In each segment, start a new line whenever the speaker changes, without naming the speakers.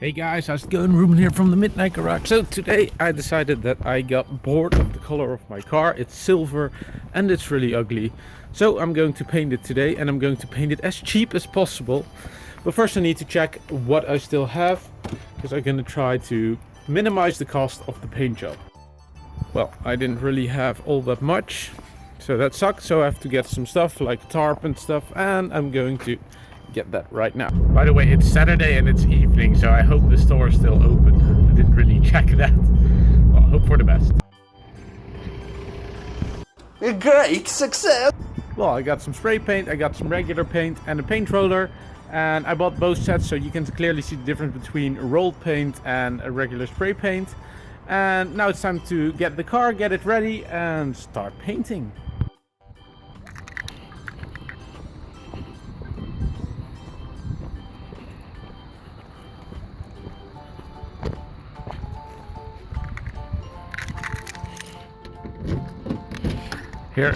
Hey guys, how's it going? Ruben here from the Themidnightgarage. So today I decided that I got bored of the color of my car. It's silver and it's really ugly. So I'm going to paint it today, and I'm going to paint it as cheap as possible. But first I need to check what I still have, because I'm going to try to minimize the cost of the paint job. Well, I didn't really have all that much, so that sucks. So I have to get some stuff like tarp and stuff, and I'm going to get that right now. By the way, it's Saturday and it's evening, so I hope the store is still open. I didn't really check that. Well, hope for the best.
A great success!
Well, I got some spray paint, I got some regular paint and a paint roller, and I bought both sets so you can clearly see the difference between rolled paint and a regular spray paint. And now it's time to get the car, get it ready, and start painting. Here,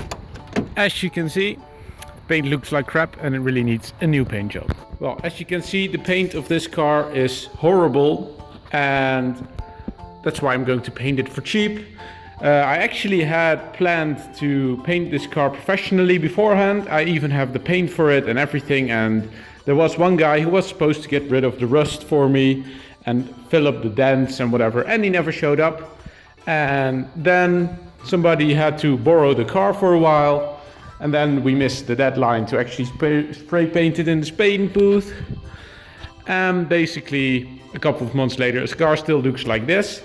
as you can see, paint looks like crap and it really needs a new paint job. Well, as you can see, the paint of this car is horrible, and that's why I'm going to paint it for cheap. I actually had planned to paint this car professionally beforehand. I even have the paint for it and everything, and there was one guy who was supposed to get rid of the rust for me and fill up the dents and whatever, and he never showed up. And then somebody had to borrow the car for a while, and then we missed the deadline to actually spray paint it in the paint booth. And basically a couple of months later, the car still looks like this.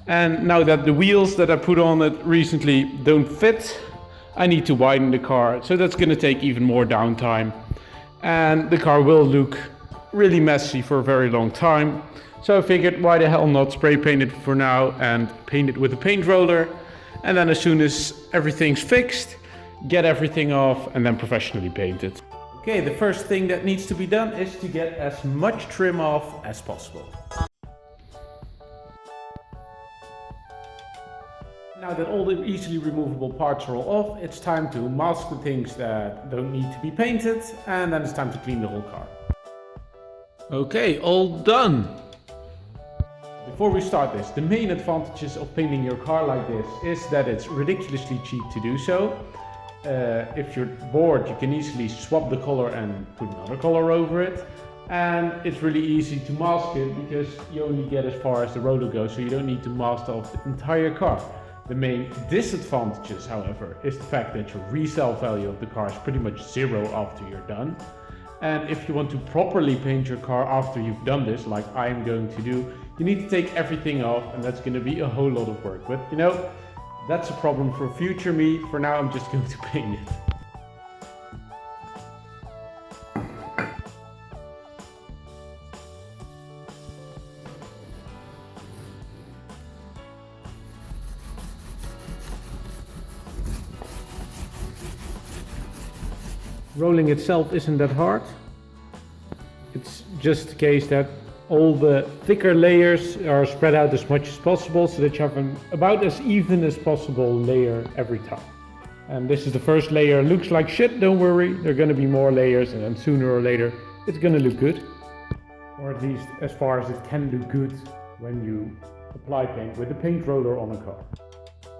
And now that the wheels that I put on it recently don't fit, I need to widen the car, so that's going to take even more downtime, and the car will look really messy for a very long time. So I figured, why the hell not spray paint it for now and paint it with a paint roller, and then as soon as everything's fixed, get everything off and then professionally paint it. Okay, the first thing that needs to be done is to get as much trim off as possible. Now that all the easily removable parts are all off, it's time to mask the things that don't need to be painted, and then it's time to clean the whole car. Okay, all done! Before we start this, the main advantages of painting your car like this is that it's ridiculously cheap to do so. If you're bored, you can easily swap the color and put another color over it. And it's really easy to mask it because you only get as far as the roller goes, so you don't need to mask off the entire car. The main disadvantages, however, is the fact that your resale value of the car is pretty much zero after you're done. And if you want to properly paint your car after you've done this, like I am going to do, you need to take everything off, and that's going to be a whole lot of work. But you know, that's a problem for future me. For now, I'm just going to paint it. Rolling itself isn't that hard. It's just the case that all the thicker layers are spread out as much as possible, so that you have an about as even as possible layer every time. And this is the first layer. Looks like shit, don't worry. There are going to be more layers, and then sooner or later it's going to look good. Or at least as far as it can look good when you apply paint with a paint roller on a car.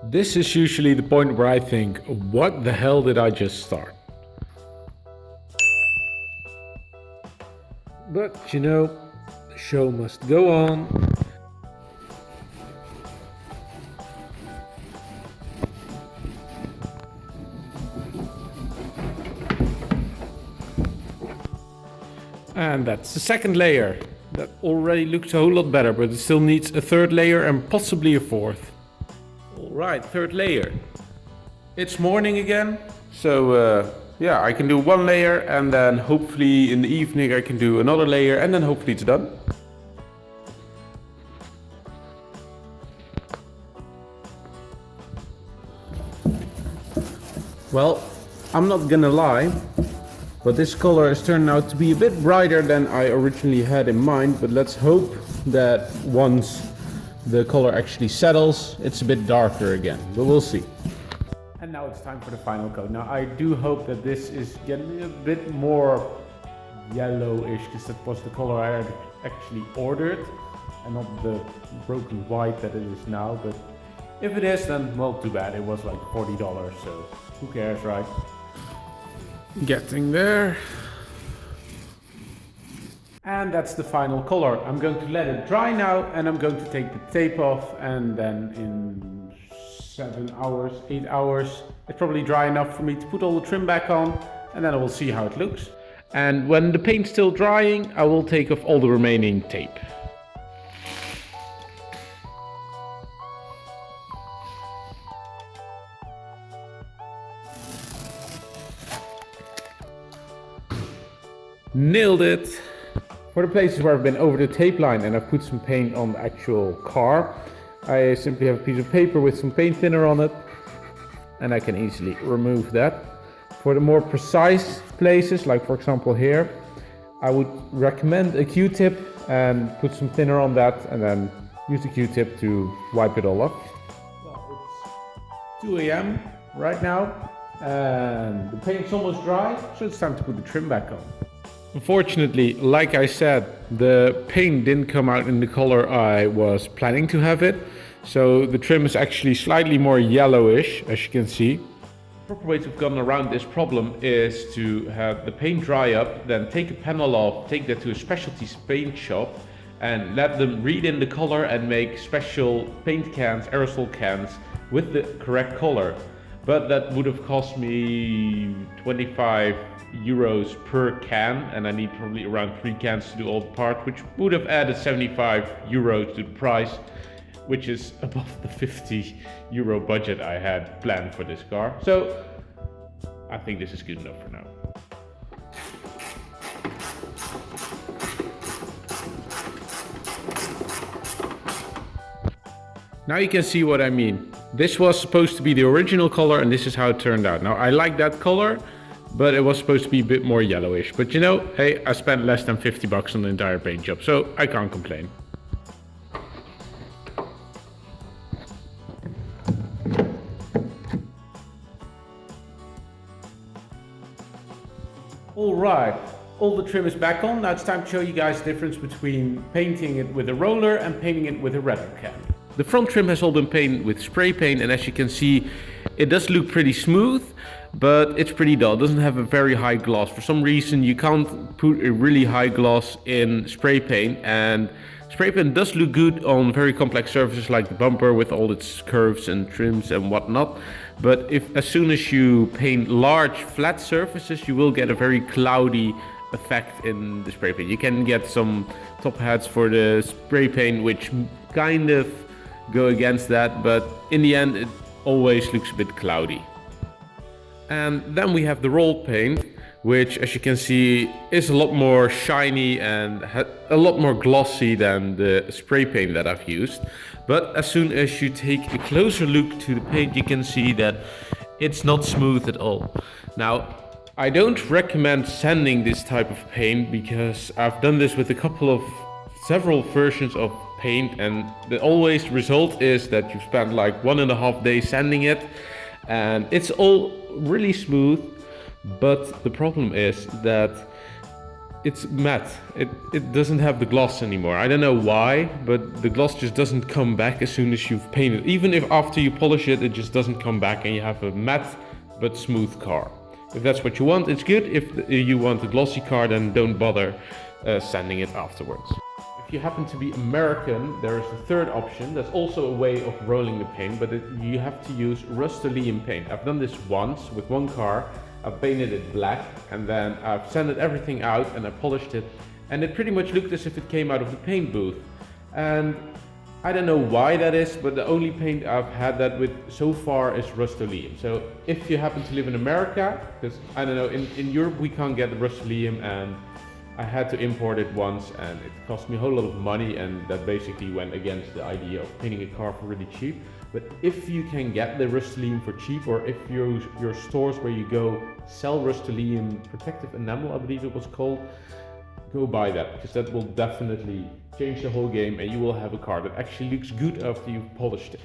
This is usually the point where I think, what the hell did I just start? But you know, the show must go on. And that's the second layer. That already looks a whole lot better, but it still needs a third layer and possibly a fourth. Alright, third layer. It's morning again, so yeah, I can do one layer, and then hopefully in the evening I can do another layer, and then hopefully it's done. Well, I'm not gonna lie, but this color has turned out to be a bit brighter than I originally had in mind, but let's hope that once the color actually settles, it's a bit darker again, but we'll see. And now it's time for the final coat. Now I do hope that this is getting a bit more yellowish, because that was the color I had actually ordered and not the broken white that it is now. But if it is, then well, too bad. It was like $40, so who cares, right? Getting there. And that's the final color. I'm going to let it dry now, and I'm going to take the tape off, and then in 7 hours, 8 hours, it's probably dry enough for me to put all the trim back on, and then I will see how it looks. And when the paint's still drying, I will take off all the remaining tape. Nailed it! For the places where I've been over the tape line and I've put some paint on the actual car, I simply have a piece of paper with some paint thinner on it, and I can easily remove that. For the more precise places, like for example here, I would recommend a Q-tip and put some thinner on that, and then use the Q-tip to wipe it all off. Well, it's 2 AM right now, and the paint's almost dry, so it's time to put the trim back on. Unfortunately, like I said, the paint didn't come out in the color I was planning to have it. So the trim is actually slightly more yellowish, as you can see. The proper way to have gone around this problem is to have the paint dry up, then take a panel off, take that to a specialty paint shop, and let them read in the color and make special paint cans, aerosol cans, with the correct color. But that would have cost me 25 euros per can, and I need probably around 3 cans to do all the parts, which would have added 75 euros to the price, which is above the 50 euro budget I had planned for this car. So I think this is good enough for now. Now you can see what I mean. This was supposed to be the original color, and this is how it turned out. Now I like that color, but it was supposed to be a bit more yellowish. But you know, hey, I spent less than 50 bucks on the entire paint job, so I can't complain. Alright, all the trim is back on. Now it's time to show you guys the difference between painting it with a roller and painting it with a replica. The front trim has all been painted with spray paint, and as you can see, it does look pretty smooth, but it's pretty dull. It doesn't have a very high gloss. For some reason, you can't put a really high gloss in spray paint, and spray paint does look good on very complex surfaces like the bumper with all its curves and trims and whatnot. But as soon as you paint large flat surfaces, you will get a very cloudy effect in the spray paint. You can get some top hats for the spray paint which kind of go against that, but in the end it always looks a bit cloudy. And then we have the rolled paint, which as you can see is a lot more shiny and a lot more glossy than the spray paint that I've used. But as soon as you take a closer look to the paint, you can see that it's not smooth at all. Now, I don't recommend sanding this type of paint, because I've done this with several versions of paint, and the always result is that you spend like 1.5 days sanding it, and it's all really smooth. But the problem is that it's matte. It doesn't have the gloss anymore. I don't know why, but the gloss just doesn't come back as soon as you've painted. Even if after you polish it, it just doesn't come back, and you have a matte but smooth car. If that's what you want, it's good. If you want a glossy car, then don't bother sanding it afterwards. If you happen to be American, there is a third option. That's also a way of rolling the paint, but you have to use rust-oleum paint. I've done this once with one car. I've painted it black, and then I've sanded everything out and I polished it, and it pretty much looked as if it came out of the paint booth. And I don't know why that is, but the only paint I've had that with so far is rust-oleum. So if you happen to live in America, because I don't know, in Europe we can't get the rust-oleum, and I had to import it once, and it cost me a whole lot of money, and that basically went against the idea of painting a car for really cheap. But if you can get the rust-oleum for cheap, or if your stores where you go sell rust-oleum protective enamel, I believe it was called, go buy that, because that will definitely change the whole game, and you will have a car that actually looks good after you've polished it.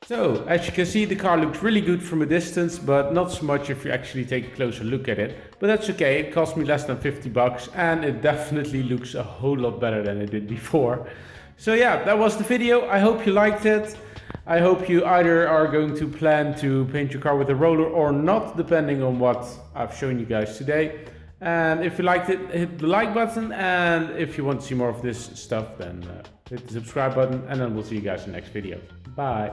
So, as you can see, the car looks really good from a distance, but not so much if you actually take a closer look at it. But that's okay, it cost me less than 50 bucks and it definitely looks a whole lot better than it did before. So yeah, that was the video. I hope you liked it. I hope you either are going to plan to paint your car with a roller or not, depending on what I've shown you guys today. And if you liked it, hit the like button. And if you want to see more of this stuff, then hit the subscribe button. And then we'll see you guys in the next video. Bye.